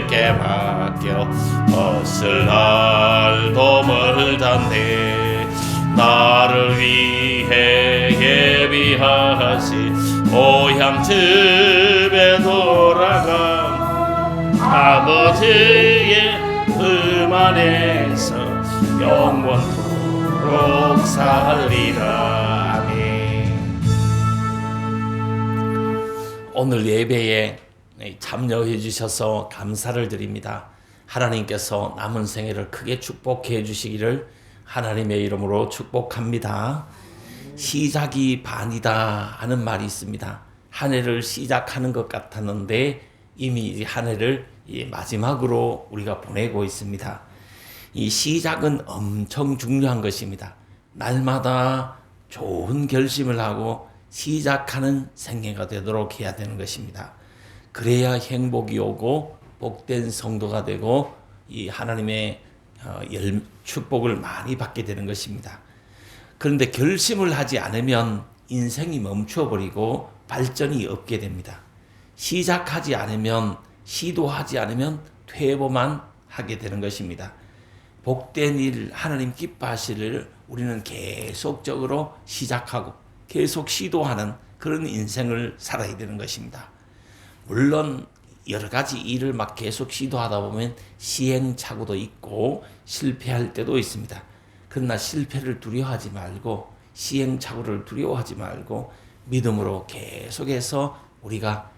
주께 맡겨 벗을 도움을 단대 나를 위해 예비하신 고향 집에 돌아가 아버지의 품 안에서 영원토록 살리라. 아멘. 오늘 예배에 참여해 주셔서 감사를 드립니다. 하나님께서 남은 생애를 크게 축복해 주시기를 하나님의 이름으로 축복합니다. 시작이 반이다 하는 말이 있습니다. 한 해를 시작하는 것 같았는데 이미 한 해를 마지막으로 우리가 보내고 있습니다. 이 시작은 엄청 중요한 것입니다. 날마다 좋은 결심을 하고 시작하는 생애가 되도록 해야 되는 것입니다. 그래야 행복이 오고 복된 성도가 되고 이 하나님의 축복을 많이 받게 되는 것입니다. 그런데 결심을 하지 않으면 인생이 멈춰버리고 발전이 없게 됩니다. 시작하지 않으면, 시도하지 않으면 퇴보만 하게 되는 것입니다. 복된 일, 하나님 기뻐하시를 우리는 계속적으로 시작하고 계속 시도하는 그런 인생을 살아야 되는 것입니다. 물론 여러 가지 일을 막 계속 시도하다 보면 시행착오도 있고 실패할 때도 있습니다. 그러나 실패를 두려워하지 말고 시행착오를 두려워하지 말고 믿음으로 계속해서 우리가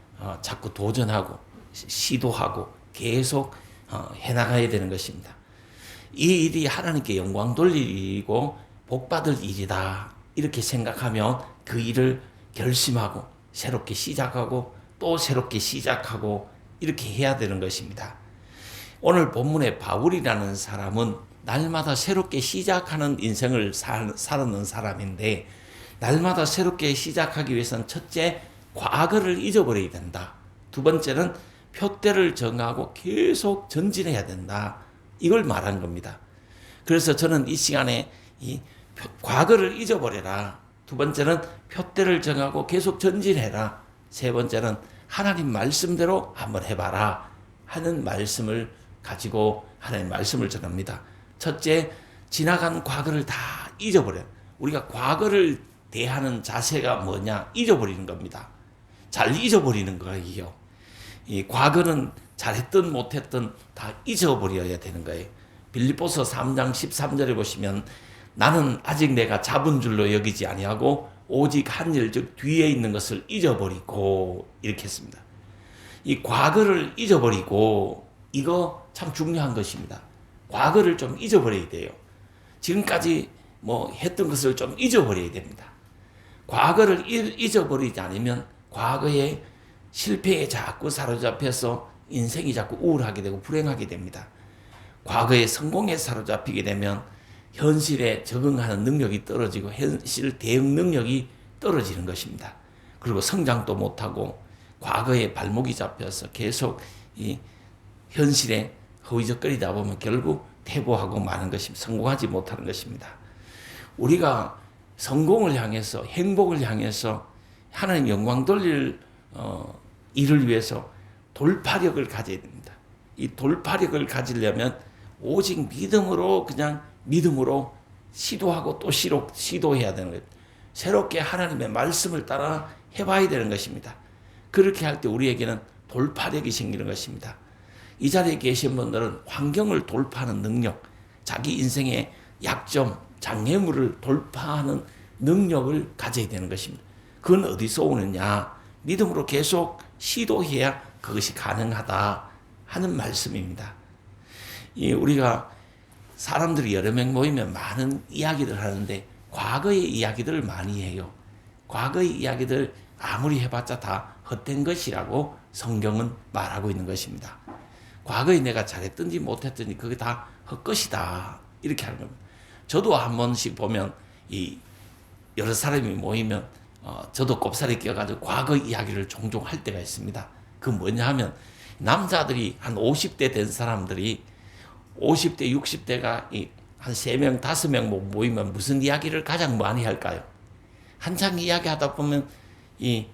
자꾸 도전하고 시도하고 계속 해나가야 되는 것입니다. 이 일이 하나님께 영광 돌릴 일이고 복받을 일이다 이렇게 생각하면 그 일을 결심하고 새롭게 시작하고 또 새롭게 시작하고 이렇게 해야 되는 것입니다. 오늘 본문의 바울이라는 사람은 날마다 새롭게 시작하는 인생을 살았는 사람인데 날마다 새롭게 시작하기 위해서는 첫째, 과거를 잊어버려야 된다. 두 번째는 표대를 정하고 계속 전진해야 된다. 이걸 말한 겁니다. 그래서 저는 이 시간에 이 과거를 잊어버려라. 두 번째는 표대를 정하고 계속 전진해라. 세 번째는 하나님 말씀대로 한번 해봐라 하는 말씀을 가지고 하나님 말씀을 전합니다. 첫째, 지나간 과거를 다 잊어버려. 우리가 과거를 대하는 자세가 뭐냐? 잊어버리는 겁니다. 잘 잊어버리는 거예요. 이 과거는 잘했든 못했든 다 잊어버려야 되는 거예요. 빌립보서 3장 13절에 보시면 나는 아직 내가 잡은 줄로 여기지 아니하고 오직 한 일 즉 뒤에 있는 것을 잊어버리고 이렇게 했습니다. 이 과거를 잊어버리고 이거 참 중요한 것입니다. 과거를 좀 잊어버려야 돼요. 지금까지 했던 것을 좀 잊어버려야 됩니다. 과거를 잊어버리지 않으면 과거의 실패에 자꾸 사로잡혀서 인생이 자꾸 우울하게 되고 불행하게 됩니다. 과거의 성공에 사로잡히게 되면 현실에 적응하는 능력이 떨어지고 현실 대응 능력이 떨어지는 것입니다. 그리고 성장도 못하고 과거에 발목이 잡혀서 계속 이 현실에 허위적거리다 보면 결국 퇴보하고 마는 것입니다. 성공하지 못하는 것입니다. 우리가 성공을 향해서 행복을 향해서 하나님 영광 돌릴 일을 위해서 돌파력을 가져야 됩니다. 이 돌파력을 가지려면 오직 믿음으로 그냥 믿음으로 시도하고 또 시도해야 되는 거예요. 새롭게 하나님의 말씀을 따라 해봐야 되는 것입니다. 그렇게 할 때 우리에게는 돌파력이 생기는 것입니다. 이 자리에 계신 분들은 환경을 돌파하는 능력, 자기 인생의 약점, 장애물을 돌파하는 능력을 가져야 되는 것입니다. 그건 어디서 오느냐? 믿음으로 계속 시도해야 그것이 가능하다 하는 말씀입니다. 우리가 사람들이 여러 명 모이면 많은 이야기를 하는데 과거의 이야기들을 많이 해요. 과거의 이야기들 아무리 해봤자 다 헛된 것이라고 성경은 말하고 있는 것입니다. 과거에 내가 잘했든지 못했든지 그게 다 헛것이다 이렇게 하는 겁니다. 저도 한 번씩 보면 여러 사람이 모이면 저도 꼽사리 껴가지고 과거 이야기를 종종 할 때가 있습니다. 그 뭐냐 하면 남자들이 한 50대 된 사람들이 50대, 60대가 한 3명, 5명 모이면 무슨 이야기를 가장 많이 할까요? 한창 이야기하다 보면 이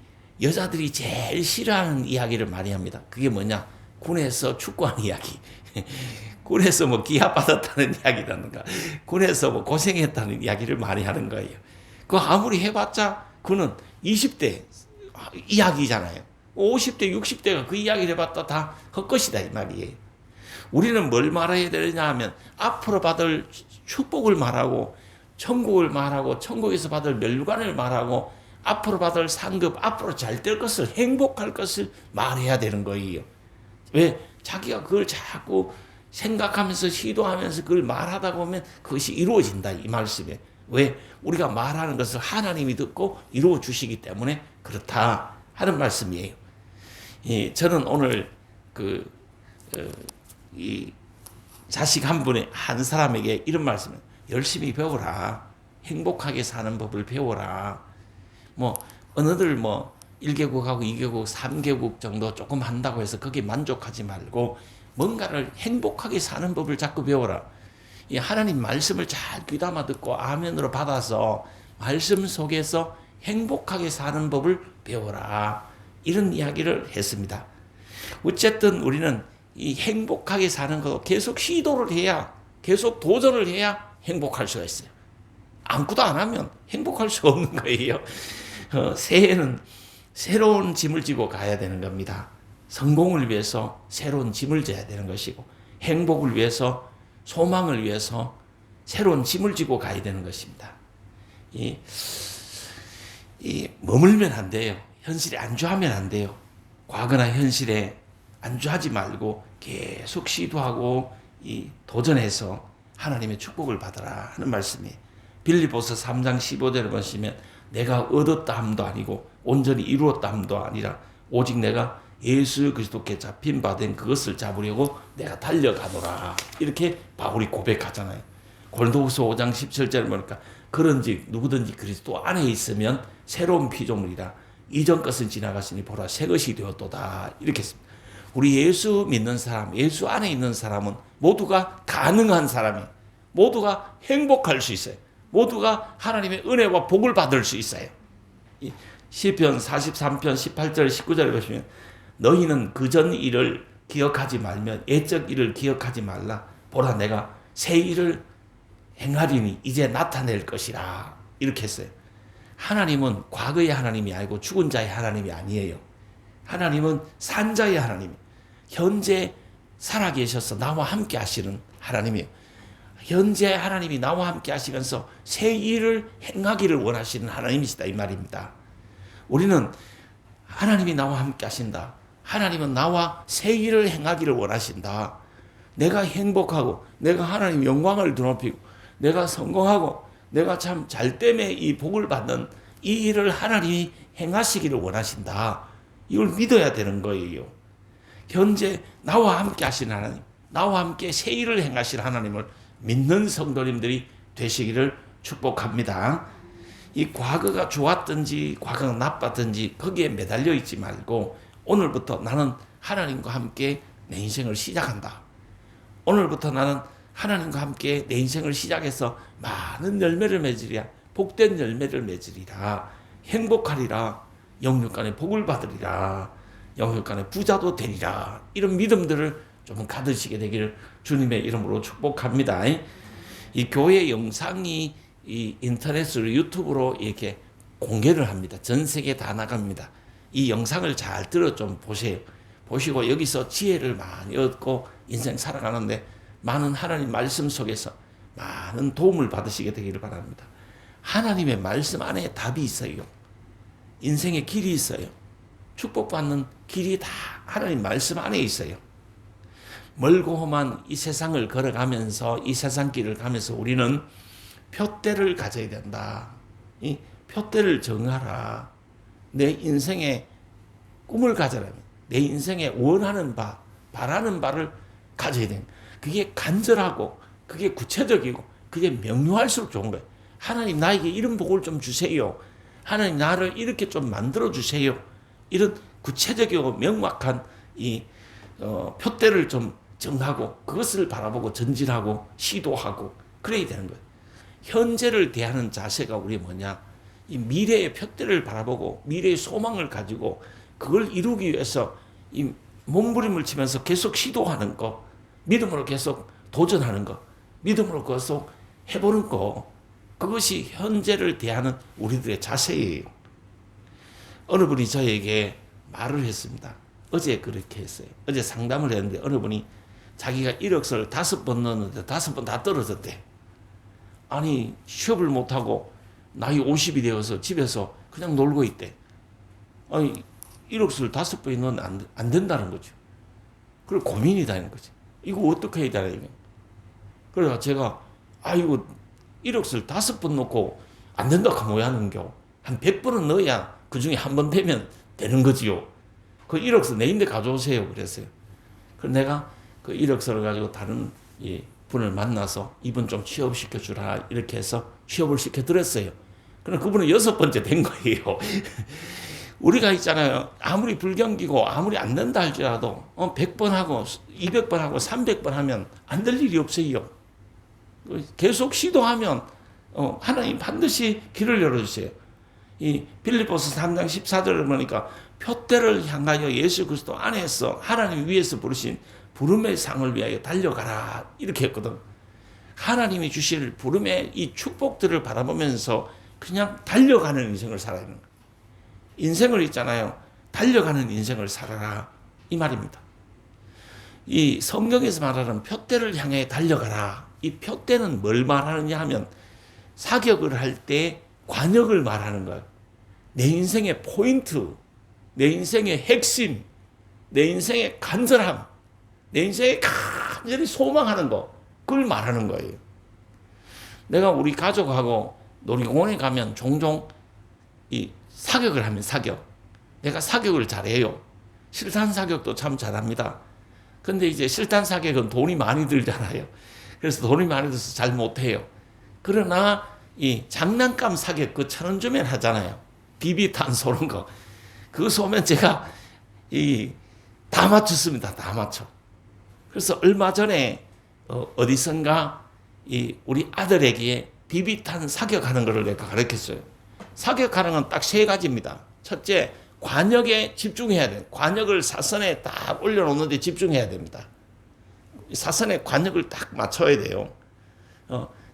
여자들이 제일 싫어하는 이야기를 많이 합니다. 그게 뭐냐? 군에서 축구하는 이야기, 군에서 뭐 기합 받았다는 이야기라든가, 군에서 뭐 고생했다는 이야기를 많이 하는 거예요. 그 아무리 해봤자 그는 20대 이야기잖아요. 50대, 60대가 그 이야기를 해봤다 다 헛것이다 이 말이에요. 우리는 뭘 말해야 되느냐 하면 앞으로 받을 축복을 말하고 천국을 말하고 천국에서 받을 멸관을 말하고 앞으로 받을 상급, 앞으로 잘 될 것을, 행복할 것을 말해야 되는 거예요. 왜? 자기가 그걸 자꾸 생각하면서 시도하면서 그걸 말하다 보면 그것이 이루어진다 이 말씀에. 왜? 우리가 말하는 것을 하나님이 듣고 이루어 주시기 때문에 그렇다 하는 말씀이에요. 저는 오늘 이 자식 한 사람에게 이런 말씀을, 열심히 배워라. 행복하게 사는 법을 배워라. 뭐 어느들 뭐 1개국하고 2개국, 3개국 정도 조금 한다고 해서 거기에 만족하지 말고 뭔가를 행복하게 사는 법을 자꾸 배워라. 이 하나님 말씀을 잘 귀담아 듣고 아멘으로 받아서 말씀 속에서 행복하게 사는 법을 배워라. 이런 이야기를 했습니다. 어쨌든 우리는 이 행복하게 사는 거 계속 시도를 해야, 계속 도전을 해야 행복할 수가 있어요. 아무것도 안 하면 행복할 수가 없는 거예요. 새해는 새로운 짐을 지고 가야 되는 겁니다. 성공을 위해서 새로운 짐을 져야 되는 것이고, 행복을 위해서, 소망을 위해서 새로운 짐을 지고 가야 되는 것입니다. 머물면 안 돼요. 현실에 안주하면 안 돼요. 과거나 현실에 안주하지 말고 계속 시도하고 도전해서 하나님의 축복을 받아라 하는 말씀이에요. 빌립보서 3장 15절을 보시면 내가 얻었다 함도 아니고 온전히 이루었다 함도 아니라 오직 내가 예수 그리스도께 잡힌 바 된 그것을 잡으려고 내가 달려가노라. 이렇게 바울이 고백하잖아요. 고린도후서 5장 17절을 보니까 그런즉 누구든지 그리스도 안에 있으면 새로운 피조물이라 이전 것은 지나갔으니 보라 새 것이 되었도다. 이렇게 했습니다. 우리 예수 믿는 사람, 예수 안에 있는 사람은 모두가 가능한 사람이에요. 모두가 행복할 수 있어요. 모두가 하나님의 은혜와 복을 받을 수 있어요. 시편 43편 18절 19절에 보시면 너희는 그전 일을 기억하지 말면 옛적 일을 기억하지 말라. 보라 내가 새 일을 행하리니 이제 나타낼 것이라. 이렇게 했어요. 하나님은 과거의 하나님이 아니고 죽은 자의 하나님이 아니에요. 하나님은 산 자의 하나님, 현재 살아계셔서 나와 함께 하시는 하나님이에요. 현재 하나님이 나와 함께 하시면서 새 일을 행하기를 원하시는 하나님이시다 이 말입니다. 우리는 하나님이 나와 함께 하신다. 하나님은 나와 새 일을 행하기를 원하신다. 내가 행복하고 내가 하나님 영광을 드높이고 내가 성공하고 내가 참 잘 때문에 이 복을 받는 이 일을 하나님이 행하시기를 원하신다. 이걸 믿어야 되는 거예요. 현재 나와 함께 하시는 하나님, 나와 함께 새 일을 행하실 하나님을 믿는 성도님들이 되시기를 축복합니다. 이 과거가 좋았든지 과거가 나빴든지 거기에 매달려 있지 말고 오늘부터 나는 하나님과 함께 내 인생을 시작한다. 오늘부터 나는 하나님과 함께 내 인생을 시작해서 많은 열매를 맺으리라. 복된 열매를 맺으리라. 행복하리라. 영육간에 복을 받으리라. 영육간에 부자도 되리라. 이런 믿음들을 좀 가지시게 되기를 주님의 이름으로 축복합니다. 이 교회 영상이 이 인터넷으로 유튜브로 이렇게 공개를 합니다. 전 세계 다 나갑니다. 이 영상을 잘 들어 좀 보세요. 보시고 여기서 지혜를 많이 얻고 인생 살아가는데 많은 하나님 말씀 속에서 많은 도움을 받으시게 되기를 바랍니다. 하나님의 말씀 안에 답이 있어요. 인생의 길이 있어요. 축복받는 길이 다 하나님 말씀 안에 있어요. 멀고 험한 이 세상을 걸어가면서 이 세상 길을 가면서 우리는 표대를 가져야 된다. 이 표대를 정하라. 내 인생의 꿈을 가져라면 내 인생에 원하는 바, 바라는 바를 가져야 됩니다. 그게 간절하고 그게 구체적이고 그게 명료할수록 좋은 거예요. 하나님 나에게 이런 복을 좀 주세요. 하나님 나를 이렇게 좀 만들어 주세요. 이런 구체적이고 명확한 이 표대를 좀 정하고 그것을 바라보고 전진하고 시도하고 그래야 되는 거예요. 현재를 대하는 자세가 우리 뭐냐? 이 미래의 표대를 바라보고 미래의 소망을 가지고 그걸 이루기 위해서 이 몸부림을 치면서 계속 시도하는 거, 믿음으로 계속 도전하는 거, 믿음으로 계속 해보는 거, 그것이 현재를 대하는 우리들의 자세예요. 어느 분이 저에게 말을 했습니다. 어제 그렇게 했어요. 어제 상담을 했는데 어느 분이 자기가 1억을 5번 넣었는데 5번 다 떨어졌대. 아니 취업을 못하고 나이 50이 되어서 집에서 그냥 놀고 있대. 아니 1억을 5번이 넣으면 안 된다는 거죠. 그걸 고민이 되는 거지. 이거 어떻게 해야 되나. 그래서 제가 이거 1억을 5번 넣고 안 된다고 하면 왜 하는겨. 한 100번은 넣어야 그 중에 한 번 되면 되는 거지요. 그 1억을 내인데 가져오세요. 그랬어요. 그래서 내가 그 1억을 가지고 다른 분을 만나서 이분 좀 취업시켜주라 이렇게 해서 취업을 시켜드렸어요. 그럼 그분은 6번째 된 거예요. 우리가 있잖아요. 아무리 불경기고 아무리 안 된다 할지라도 100번 하고 200번 하고 300번 하면 안 될 일이 없어요. 계속 시도하면 하나님 반드시 길을 열어주세요. 이 빌립보서 3장 14절을 보니까 표대를 향하여 예수 그리스도 안에서 하나님 위에서 부르신 부름의 상을 위하여 달려가라 이렇게 했거든. 하나님이 주실 부름의 이 축복들을 바라보면서 그냥 달려가는 인생을 살아야 하는 거예요. 인생을 있잖아요. 달려가는 인생을 살아라 이 말입니다. 이 성경에서 말하는 표대를 향해 달려가라. 이 표대는 뭘 말하느냐 하면 사격을 할 때 관역을 말하는 거예요. 내 인생의 포인트, 내 인생의 핵심, 내 인생의 간절함, 내 인생에 간절히 소망하는 거, 그걸 말하는 거예요. 내가 우리 가족하고 놀이공원에 가면 종종 이 사격을 하면 사격. 내가 사격을 잘해요. 실탄 사격도 참 잘합니다. 근데 이제 실탄 사격은 돈이 많이 들잖아요. 그래서 돈이 많이 들어서 잘 못해요. 그러나 이 장난감 사격 그 1,000원 주면 하잖아요. 비비탄 쏘는 거. 그거 쏘면 제가 다 맞췄습니다. 다 맞춰. 그래서 얼마 전에 어디선가 우리 아들에게 비비탄 사격하는 것을 내가 가르쳤어요. 사격하는 건 딱 3가지입니다. 첫째, 관역에 집중해야 돼요. 관역을 사선에 딱 올려놓는데 집중해야 됩니다. 사선에 관역을 딱 맞춰야 돼요.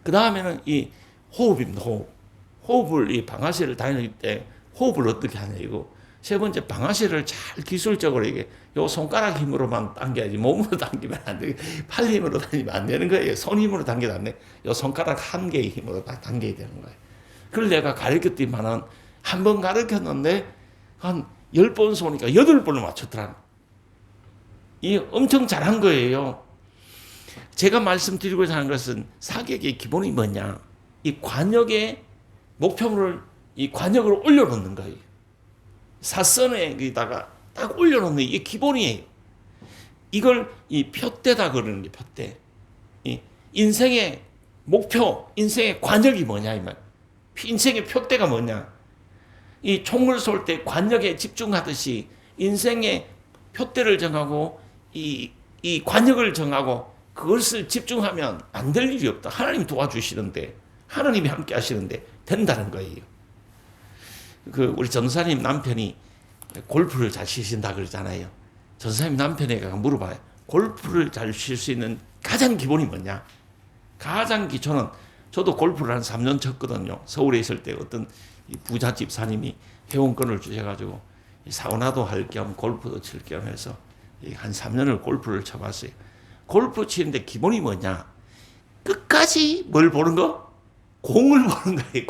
그 다음에는 이 호흡입니다. 호흡을 이 방아쇠를 다닐 때 호흡을 어떻게 하냐 이거. 3번째, 방아쇠를 잘 기술적으로 이게 요 손가락 힘으로만 당겨야지 몸으로 당기면 안 돼. 팔 힘으로 당기면 안 되는 거예요. 손 힘으로 당겨도 안 돼. 요 손가락 한 개의 힘으로 딱 당겨야 되는 거예요. 그걸 내가 가르쳤더니만은 한 번 가르쳤는데 한 10번 쏘니까 8번을 맞췄더라. 이 엄청 잘한 거예요. 제가 말씀드리고자 하는 것은 사격의 기본이 뭐냐. 이 관역의 목표물을 이 관역을 올려놓는 거예요. 사선에다가 딱 올려놓는 이게 기본이에요. 이걸 이 표대다 그러는 게 표대. 이 인생의 목표, 인생의 관역이 뭐냐 이 말. 인생의 표대가 뭐냐. 이 총을 쏠 때 관역에 집중하듯이 인생의 표대를 정하고 이 관역을 정하고 그것을 집중하면 안 될 일이 없다. 하나님이 도와주시는데, 하나님이 함께 하시는데 된다는 거예요. 우리 전사님 남편이 골프를 잘 치신다 그러잖아요. 전사님 남편에게 물어봐요. 골프를 잘 칠 수 있는 가장 기본이 뭐냐? 가장 기초는, 저도 골프를 한 3년 쳤거든요. 서울에 있을 때 어떤 부자 집사님이 회원권을 주셔가지고 사우나도 할 겸 골프도 칠 겸 해서 한 3년을 골프를 쳐봤어요. 골프 치는데 기본이 뭐냐? 끝까지 뭘 보는 거? 공을 보는 거예요.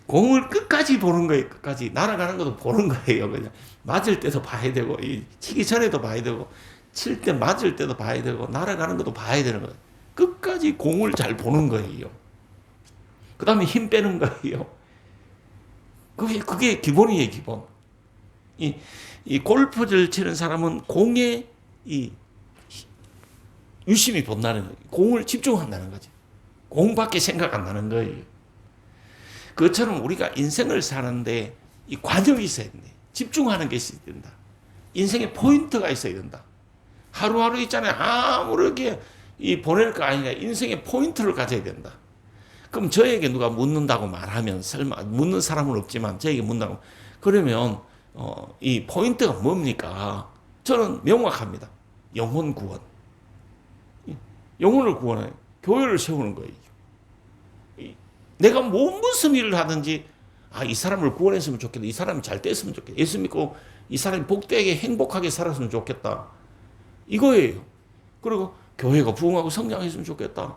공을 끝까지 보는 거예요. 끝까지 날아가는 것도 보는 거예요. 그냥 맞을 때도 봐야 되고, 치기 전에도 봐야 되고, 칠 때 맞을 때도 봐야 되고, 날아가는 것도 봐야 되는 거예요. 끝까지 공을 잘 보는 거예요. 그 다음에 힘 빼는 거예요. 그게 기본이에요, 기본. 이 골프를 치는 사람은 공에 유심히 본다는 거예요. 공을 집중한다는 거죠. 공밖에 생각 안 나는 거예요. 그것처럼 우리가 인생을 사는데 이 관역이 있어야 된다. 집중하는 게 있어야 된다. 인생의 포인트가 있어야 된다. 하루하루 있잖아요. 아무렇게 보낼 거 아니라 인생의 포인트를 가져야 된다. 그럼 저에게 누가 묻는다고 말하면, 설마 묻는 사람은 없지만 저에게 묻는다고, 그러면 이 포인트가 뭡니까? 저는 명확합니다. 영혼 구원. 영혼을 구원해. 교회를 세우는 거예요. 내가 무슨 일을 하든지 이 사람을 구원했으면 좋겠다. 이 사람이 잘 됐으면 좋겠다. 예수 믿고 이 사람이 복되게 행복하게 살았으면 좋겠다. 이거예요. 그리고 교회가 부흥하고 성장했으면 좋겠다.